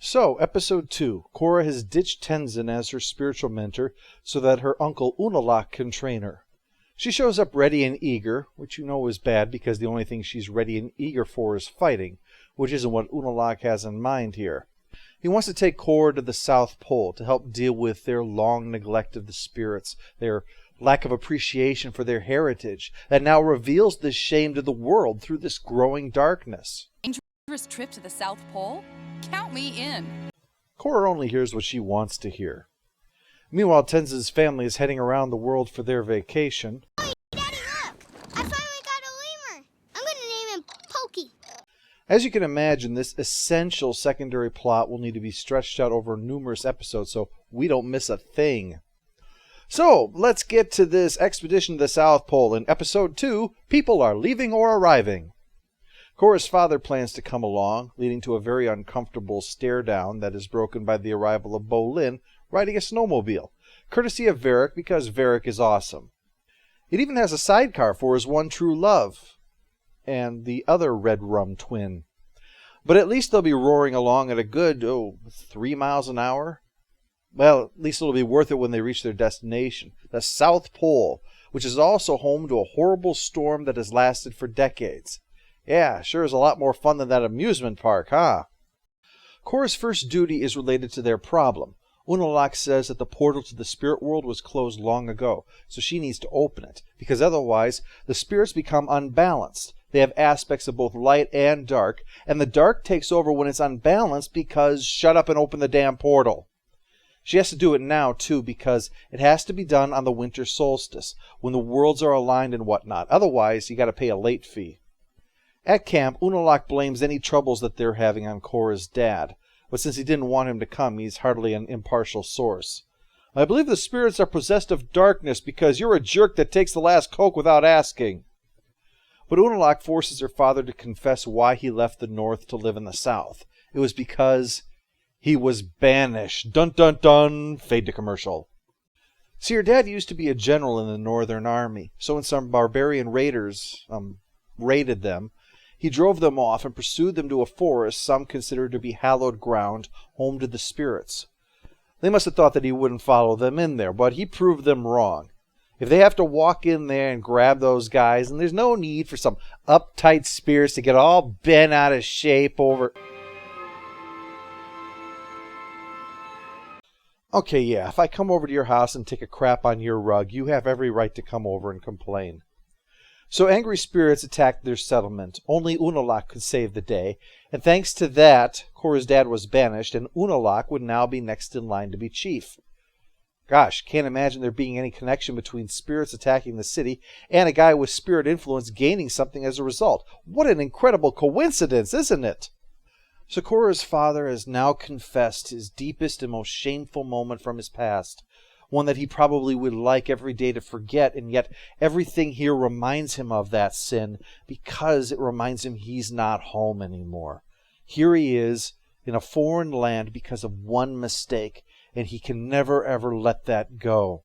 So, Episode 2. Korra has ditched Tenzin as her spiritual mentor so that her uncle Unalaq can train her. She shows up ready and eager, which you know is bad because the only thing she's ready and eager for is fighting, which isn't what Unalaq has in mind here. He wants to take Korra to the South Pole to help deal with their long neglect of the spirits, their lack of appreciation for their heritage, that now reveals this shame to the world through this growing darkness. Dangerous trip to the South Pole? Count me in. Korra only hears what she wants to hear. Meanwhile, Tenzin's family is heading around the world for their vacation. Hey, Daddy, look! I finally got a lemur! I'm gonna name him Pokey. As you can imagine, this essential secondary plot will need to be stretched out over numerous episodes so we don't miss a thing. So, let's get to this expedition to the South Pole. In Episode 2, people are leaving or arriving. Korra's father plans to come along, leading to a very uncomfortable stare-down that is broken by the arrival of Bolin riding a snowmobile, courtesy of Varric because Varric is awesome. It even has a sidecar for his one true love, and the other Red Rum twin. But at least they'll be roaring along at a good, 3 miles an hour. Well, at least it'll be worth it when they reach their destination, the South Pole, which is also home to a horrible storm that has lasted for decades. Yeah, sure is a lot more fun than that amusement park, huh? Korra's first duty is related to their problem. Unalaq says that the portal to the spirit world was closed long ago, so she needs to open it, because otherwise the spirits become unbalanced. They have aspects of both light and dark, and the dark takes over when it's unbalanced because shut up and open the damn portal. She has to do it now, too, because it has to be done on the winter solstice, when the worlds are aligned and whatnot. Otherwise, you gotta pay a late fee. At camp, Unalaq blames any troubles that they're having on Korra's dad, but since he didn't want him to come, he's hardly an impartial source. I believe the spirits are possessed of darkness because you're a jerk that takes the last Coke without asking. But Unalaq forces her father to confess why he left the north to live in the south. It was because he was banished. Dun dun dun! Fade to commercial. See, her dad used to be a general in the Northern Army, so when some barbarian raiders raided them, he drove them off and pursued them to a forest some consider to be hallowed ground, home to the spirits. They must have thought that he wouldn't follow them in there, but he proved them wrong. If they have to walk in there and grab those guys, and there's no need for some uptight spirits to get all bent out of shape over... Okay, yeah, if I come over to your house and take a crap on your rug, you have every right to come over and complain. So angry spirits attacked their settlement. Only Unalaq could save the day, and thanks to that, Korra's dad was banished, and Unalaq would now be next in line to be chief. Gosh, can't imagine there being any connection between spirits attacking the city and a guy with spirit influence gaining something as a result. What an incredible coincidence, isn't it? So Korra's father has now confessed his deepest and most shameful moment from his past. One that he probably would like every day to forget, and yet everything here reminds him of that sin because it reminds him he's not home anymore. Here he is in a foreign land because of one mistake, and he can never ever let that go.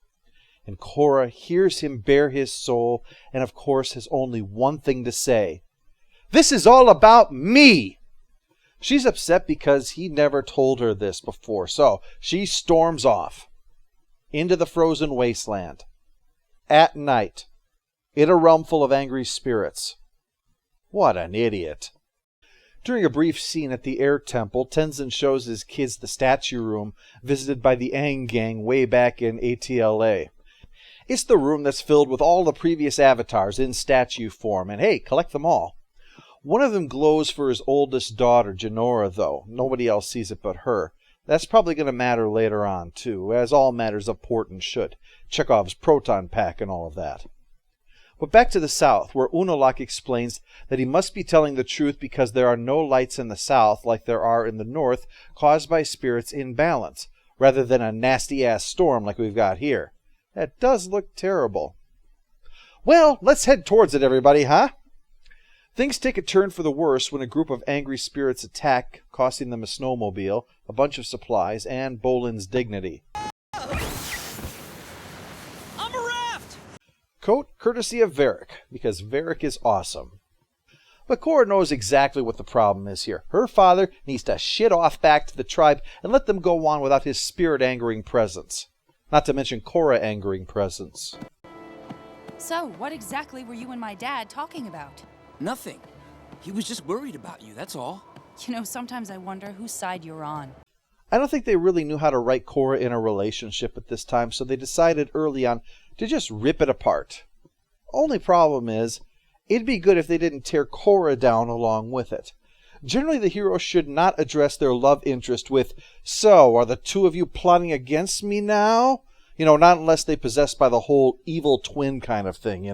And Korra hears him bare his soul, and of course has only one thing to say. This is all about me! She's upset because he never told her this before, so she storms off into the frozen wasteland, at night, in a realm full of angry spirits. What an idiot. During a brief scene at the Air Temple, Tenzin shows his kids the statue room visited by the Aang gang way back in ATLA. It's the room that's filled with all the previous avatars in statue form, and hey, collect them all. One of them glows for his oldest daughter, Jinora, though. Nobody else sees it but her. That's probably going to matter later on, too, as all matters of importance should. Chekhov's proton pack and all of that. But back to the south, where Unalaq explains that he must be telling the truth because there are no lights in the south like there are in the north, caused by spirits in balance, rather than a nasty-ass storm like we've got here. That does look terrible. Well, let's head towards it, everybody, huh? Things take a turn for the worse when a group of angry spirits attack, costing them a snowmobile, a bunch of supplies, and Bolin's dignity. I'm a raft! Coat courtesy of Varric, because Varric is awesome. But Korra knows exactly what the problem is here. Her father needs to shit off back to the tribe and let them go on without his spirit-angering presence. Not to mention Korra-angering presence. So, what exactly were you and my dad talking about? Nothing. He was just worried about you, that's all. You know, sometimes I wonder whose side you're on. I don't think they really knew how to write Korra in a relationship at this time, so they decided early on to just rip it apart. Only problem is, it'd be good if they didn't tear Korra down along with it. Generally, the hero should not address their love interest with, "So, are the two of you plotting against me now?" Not unless they possessed by the whole evil twin kind of thing,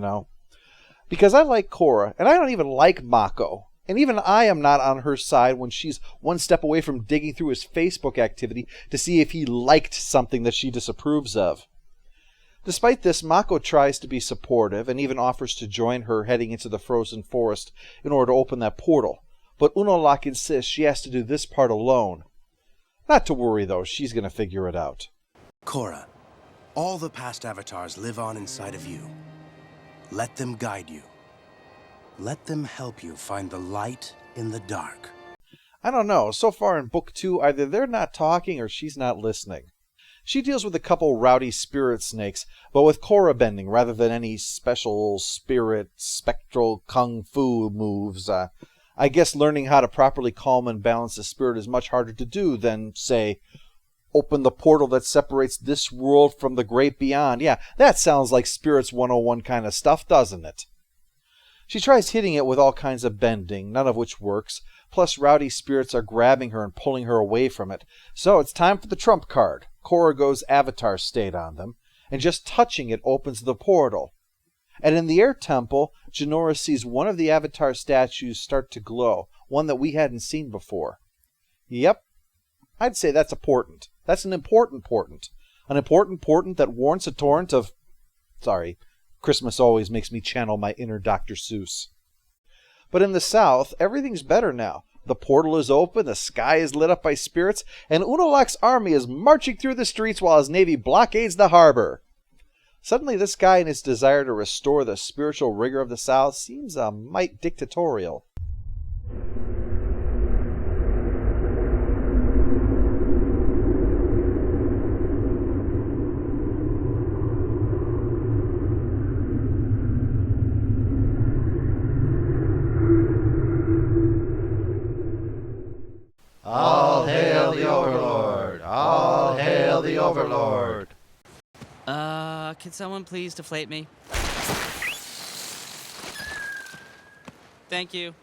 Because I like Korra, and I don't even like Mako. And even I am not on her side when she's one step away from digging through his Facebook activity to see if he liked something that she disapproves of. Despite this, Mako tries to be supportive and even offers to join her heading into the frozen forest in order to open that portal. But Unalaq insists she has to do this part alone. Not to worry though, she's going to figure it out. Korra, all the past avatars live on inside of you. Let them guide you. Let them help you find the light in the dark. I don't know, so far in Book 2, either they're not talking or she's not listening. She deals with a couple rowdy spirit snakes, but with Korra bending rather than any special spirit, spectral kung fu moves. I guess learning how to properly calm and balance the spirit is much harder to do than, say, open the portal that separates this world from the great beyond. Yeah, that sounds like Spirits 101 kind of stuff, doesn't it? She tries hitting it with all kinds of bending, none of which works, plus rowdy spirits are grabbing her and pulling her away from it. So it's time for the trump card. Korra goes Avatar state on them, and just touching it opens the portal. And in the air temple, Jinora sees one of the Avatar statues start to glow, one that we hadn't seen before. Yep, I'd say that's important. That's an important portent. An important portent that warrants a torrent of... Sorry, Christmas always makes me channel my inner Dr. Seuss. But in the south, everything's better now. The portal is open, the sky is lit up by spirits, and Unalaq's army is marching through the streets while his navy blockades the harbor. Suddenly this guy and his desire to restore the spiritual rigor of the south seems a mite dictatorial. All hail the Overlord! All hail the Overlord! Can someone please deflate me? Thank you.